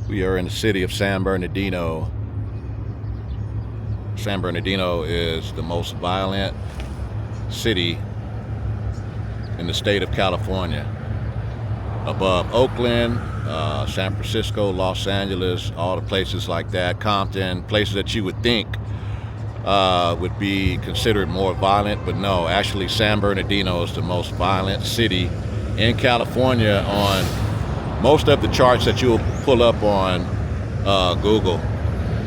We are in the city of San Bernardino. San Bernardino is the most violent city in the state of California, above Oakland, San Francisco, Los Angeles, all the places like that, Compton, places that you would think would be considered more violent, but no, actually San Bernardino is the most violent city in California on most of the charts that you'll pull up on Google.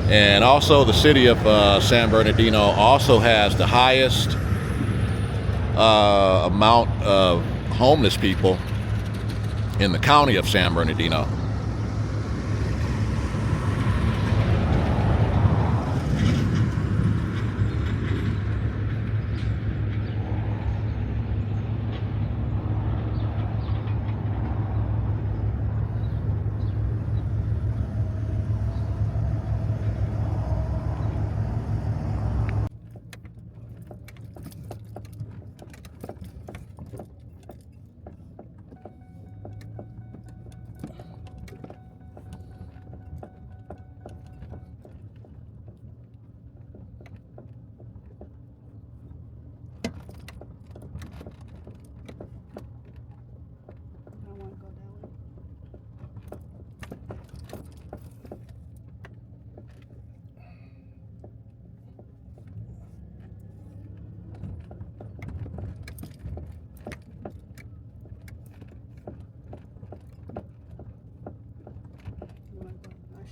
And also the city of San Bernardino also has the highest amount of homeless people in the county of San Bernardino.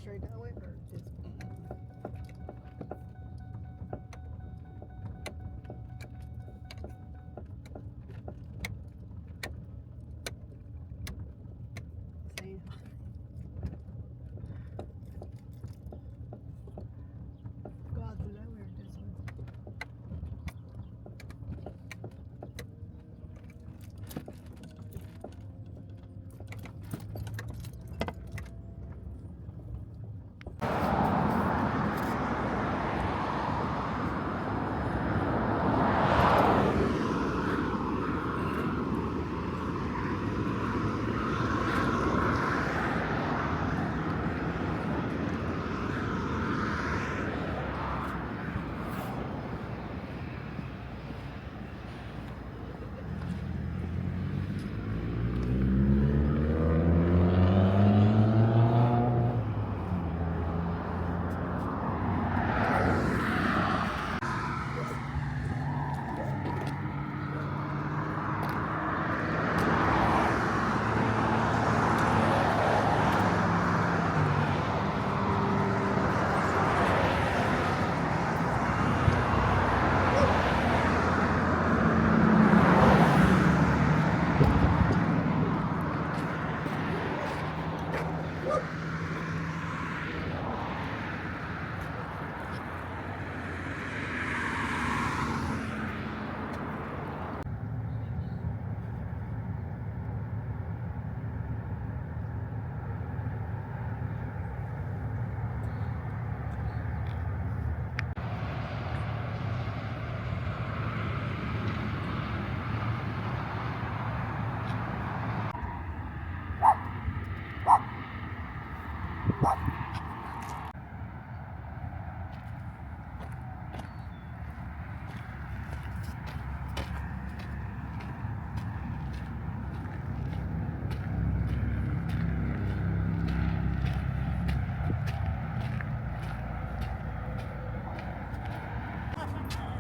Straight that way or just saying go out through that way or this way?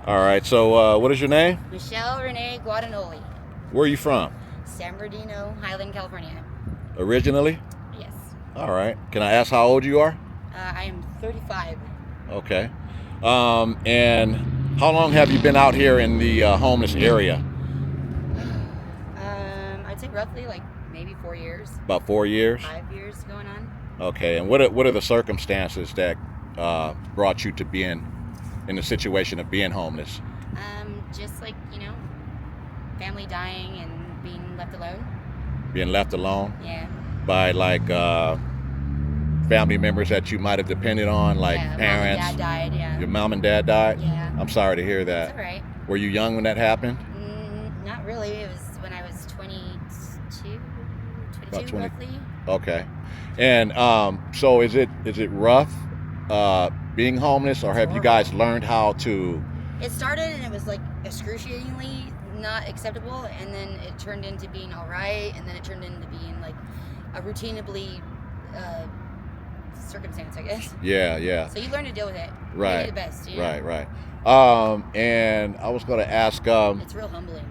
All right, so what is your name? Michelle Renee Guadagnoli, Where are you from? San Bernardino, Highland, California. Originally? Yes. All right. Can I ask how old you are? I am 35. Okay. And how long have you been out here in the homeless area? I'd say roughly like maybe 4 years. About 4 years? 5 years going on. Okay. And what are the circumstances that brought you to being in the situation of being homeless? Just like, family dying and being left alone. Being left alone? Yeah. By like family members that you might have depended on, like Yeah, parents? Mom and Dad died, yeah. Your mom and dad died? Yeah. I'm sorry to hear that. It's all right. Were you young when that happened? Not really. It was when I was 22, About 20. roughly. Okay. And so is it rough being homeless, or have you guys learned how to? It started and it was like excruciatingly not acceptable, and then it turned into being all right, and then it turned into being like a routinely circumstance, I guess. Yeah. So you learn to deal with it. Right. You do the best. You know? Right. And I was going to ask. It's real humbling.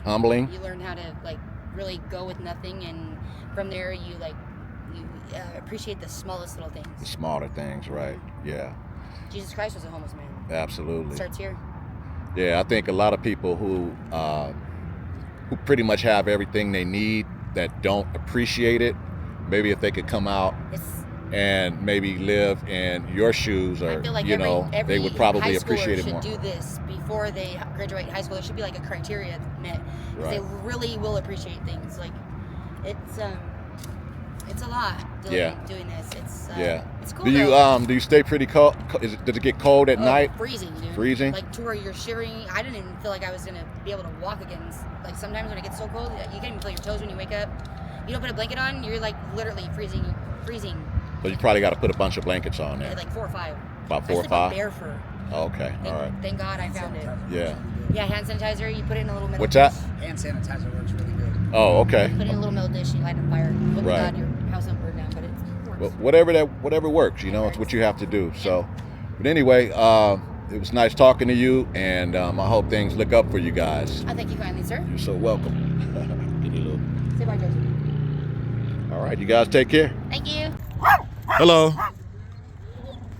Humbling. You learn how to like really go with nothing, and from there you appreciate the smallest little things. The smaller things, right? Yeah. Jesus Christ was a homeless man. Absolutely. It starts here. Yeah, I think a lot of people who pretty much have everything they need that don't appreciate it. Maybe if they could come out and maybe live in your shoes, or I feel like they would probably appreciate it more. Should do this before they graduate high school. There should be like a criteria met, because they really will appreciate things. Like it's a lot doing this. It's cool. Do you stay pretty cold? Does it get cold at night? Freezing, dude. Freezing? Like to where you're shivering. I didn't even feel like I was gonna be able to walk again. Like sometimes when it gets so cold, you can't even feel your toes when you wake up. You don't put a blanket on, you're like literally freezing. But you probably got to put a bunch of blankets on there. Like 4 or 5. About 4 or 5? Bare fur. Oh, okay, all right. Thank God I found it. Yeah, hand sanitizer, you put it in a little metal What's dish. that? Hand sanitizer works really good. Oh, okay. You put it in a little metal dish and you light it on fire. Hope Right. God your house don't burn down, but it works. Well, whatever works, it's what you have to do. So, but anyway, it was nice talking to you, and I hope things look up for you guys. I thank you kindly, sir. You're so welcome. Give you a little. Say bye, Josie. All right, you guys take care. Thank you. Hello.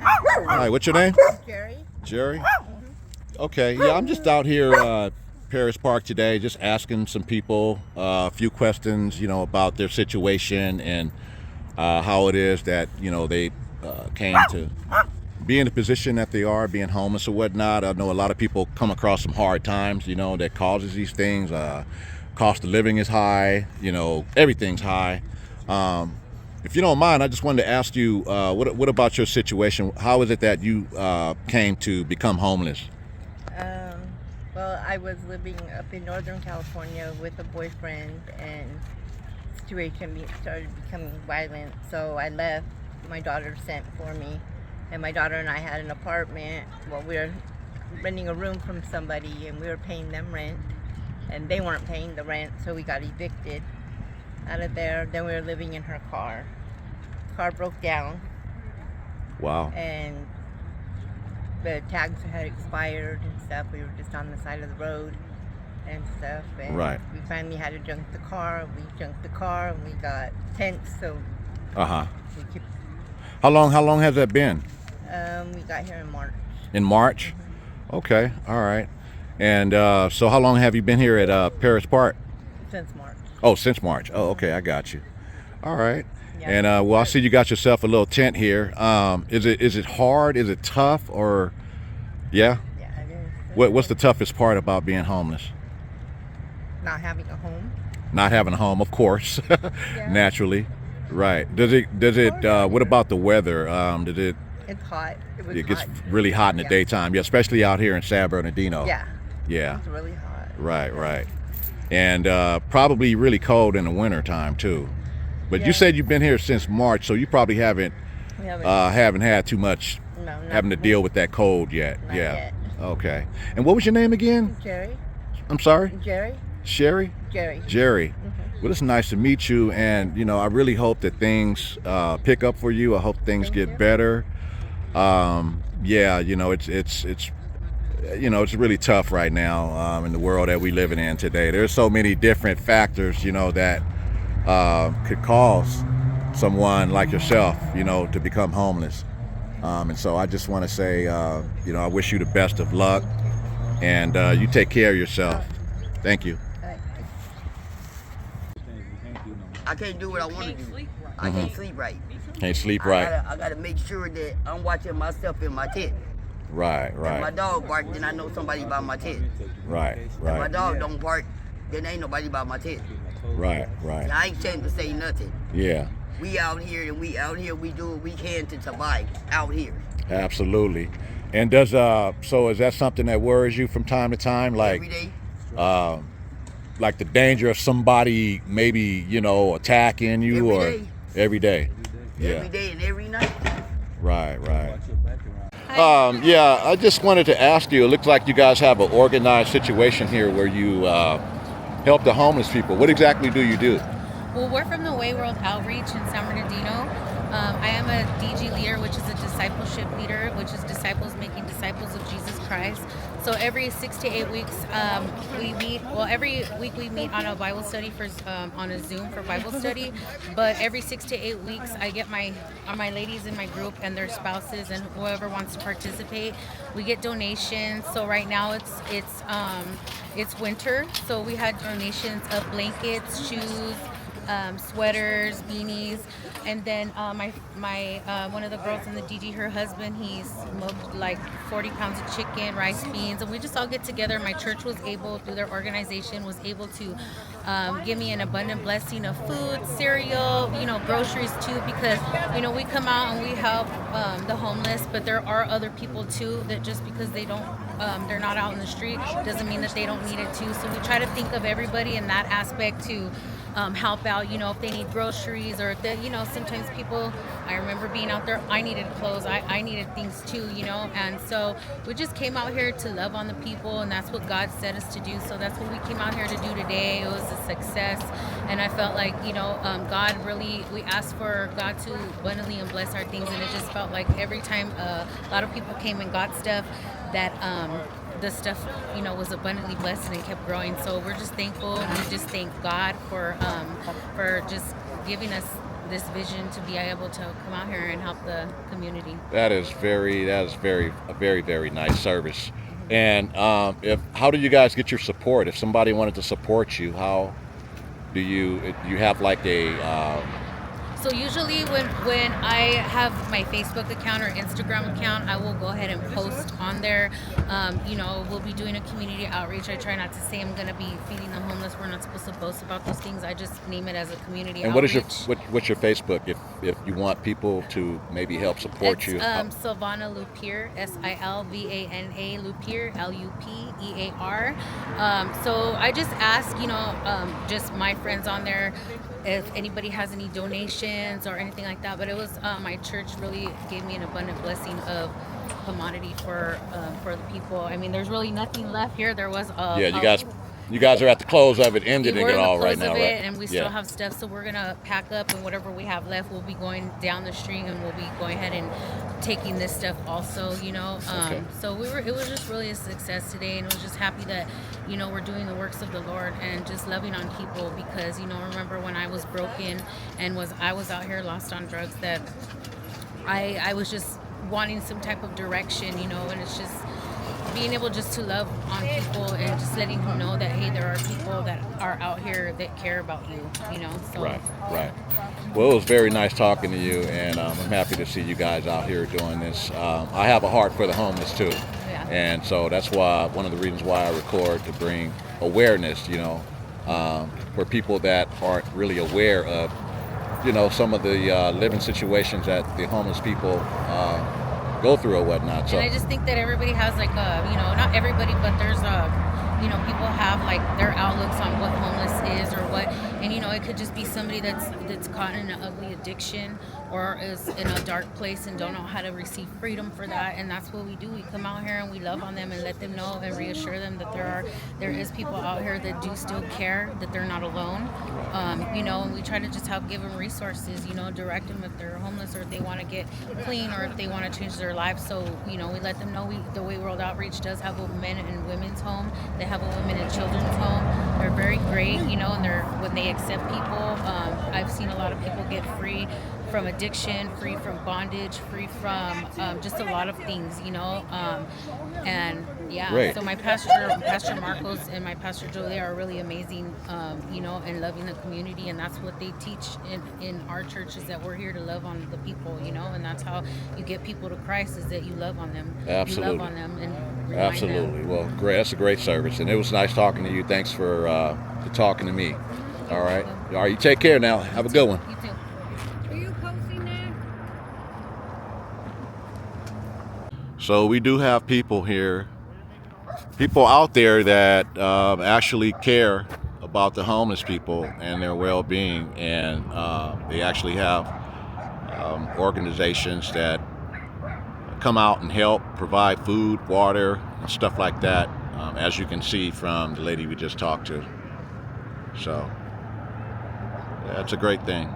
Hi, what's your name? Jerry? Jerry? Okay, yeah, I'm just out here Paris Park today, just asking some people a few questions, about their situation and how it is that, they came to be in the position that they are, being homeless or whatnot. I know a lot of people come across some hard times, that causes these things. Cost of living is high, everything's high. If you don't mind, I just wanted to ask you, what about your situation? How is it that you came to become homeless? Well, I was living up in Northern California with a boyfriend, and the situation started becoming violent. So I left. My daughter sent for me, and my daughter and I had an apartment. Well, we were renting a room from somebody, and we were paying them rent, and they weren't paying the rent, so we got evicted out of there. Then we were living in her car. Car broke down. Wow. And the tags had expired and stuff. We were just on the side of the road and stuff. And right. We finally had to junk the car. We junked the car, and we got tents. So. We keep. How long has that been? We got here in March. In March. Mm-hmm. Okay. All right. And so how long have you been here at Paris Park? Since March. Oh, since March. Oh, okay. I got you. All right. Yeah. And well, I see you got yourself a little tent here. Is it hard? Is it tough? Or yeah? Yeah, it is. What's the toughest part about being homeless? Not having a home. Not having a home, of course. Naturally. Right. Does it what about the weather? It's hot. It gets really hot in the daytime. Yeah, especially out here in San Bernardino. Yeah. It's really hot. Right. And probably really cold in the winter time too. But you said you've been here since March, so you probably haven't had too much having to deal with that cold yet. Not yet. Okay. And what was your name again? Jerry. I'm sorry? Jerry. Sherry? Jerry. Mm-hmm. Well, it's nice to meet you, and I really hope that things pick up for you. I hope things get better. It's really tough right now in the world that we're living in today. There's so many different factors, that could cause someone like yourself, to become homeless. And so I just want to say, I wish you the best of luck, and you take care of yourself. Thank you. I can't do what I want to do. I can't sleep right. Can't sleep right. I gotta make sure that I'm watching myself in my tent. Right. If my dog bark, then I know somebody by my tent. Right. If my dog don't bark, then ain't nobody by my tent. Right. And I ain't trying to say nothing. Yeah. We out here, we do what we can to survive out here. Absolutely. And does so is that something that worries you from time to time, like Every day. Like the danger of somebody maybe attacking you Every or day. every day? every day and every night. Right, right. Hi. Yeah, I just wanted to ask you. It looks like you guys have an organized situation here where you help the homeless people. What exactly do you do? Well, we're from the Way World Outreach in San Bernardino. I am a DG leader, which is a discipleship leader, which is disciples making disciples of Jesus Christ. So every 6 to 8 weeks, we meet. Well, every week we meet on a Bible study on a Zoom for Bible study. But every 6 to 8 weeks, I get my ladies in my group and their spouses and whoever wants to participate. We get donations. So right now it's winter, so we had donations of blankets, shoes, sweaters, beanies, and then my one of the girls in the DG, her husband, he smoked like 40 pounds of chicken, rice, beans, and we just all get together. My church was able, through their organization, was able to give me an abundant blessing of food, cereal, groceries too, because we come out and we help the homeless, but there are other people too that just because they don't they're not out in the street doesn't mean that they don't need it too. So we try to think of everybody in that aspect to help out, if they need groceries or if they, sometimes people, I remember being out there, I needed clothes, I needed things too, and so we just came out here to love on the people, and that's what God said us to do. So that's what we came out here to do today. It was a success, and I felt like, God really, we asked for God to abundantly and bless our things, and it just felt like every time a lot of people came and got stuff, that the stuff was abundantly blessed and kept growing. So we're just thankful, and we just thank God for just giving us this vision to be able to come out here and help the community. That is a very, very nice service. And how do you guys get your support? If somebody wanted to support you, how do you have like a So usually when I have my Facebook account or Instagram account, I will go ahead and post on there. We'll be doing a community outreach. I try not to say I'm going to be feeding the homeless. We're not supposed to boast about those things. I just name it as a community and outreach. what's your Facebook if you want people to maybe help support It's, you? Silvana Lupier, Silvana Lupier, Lupear. So I just ask, just my friends on there, if anybody has any donations or anything like that. But it was my church really gave me an abundant blessing of commodity for the people. I mean, there's really nothing left here. There was you guys are at the close of it, ending it all right now, right? And we still have stuff, so we're gonna pack up, and whatever we have left, we'll be going down the street, and we'll be going ahead and taking this stuff also. Okay. So it was just really a success today, and I was just happy that we're doing the works of the Lord and just loving on people, because remember when I was broken and I was out here lost on drugs, that I was just wanting some type of direction, and it's just being able just to love on people and just letting them know that, hey, there are people that are out here that care about you, so. Right. Well, it was very nice talking to you, and I'm happy to see you guys out here doing this. I have a heart for the homeless too, Yeah. and so that's why one of the reasons why I record, to bring awareness, for people that aren't really aware of, some of the living situations that the homeless people go through or whatnot. So And I just think that everybody has like not everybody, but there's people have like their outlooks on what homeless is or what, and it could just be somebody that's caught in an ugly addiction or is in a dark place and don't know how to receive freedom for that. And that's what we do. We come out here and we love on them and let them know and reassure them that there is people out here that do still care, that they're not alone. And we try to just help give them resources, direct them if they're homeless or if they want to get clean or if they want to change their lives. So, we let them know the Way World Outreach does have a men and women's home. They have a women and children's home. They're very great, and when they accept people, I've seen a lot of people get free from addiction, free from bondage, free from just a lot of things, and yeah. Great. So my Pastor Marcos and my Pastor Joe, they are really amazing, and loving the community, and that's what they teach in our church, is that we're here to love on the people, and that's how you get people to Christ, is that you love on them. Absolutely. You love on them and remind Absolutely. them. Well, great. That's a great service, and it was nice talking to you. Thanks for talking to me. All right. All right. You take care now. Have a good one. You too. Are you posting that? So we do have people here, people out there that actually care about the homeless people and their well-being, and they actually have organizations that come out and help provide food, water, and stuff like that, as you can see from the lady we just talked to. So, yeah, it's a great thing.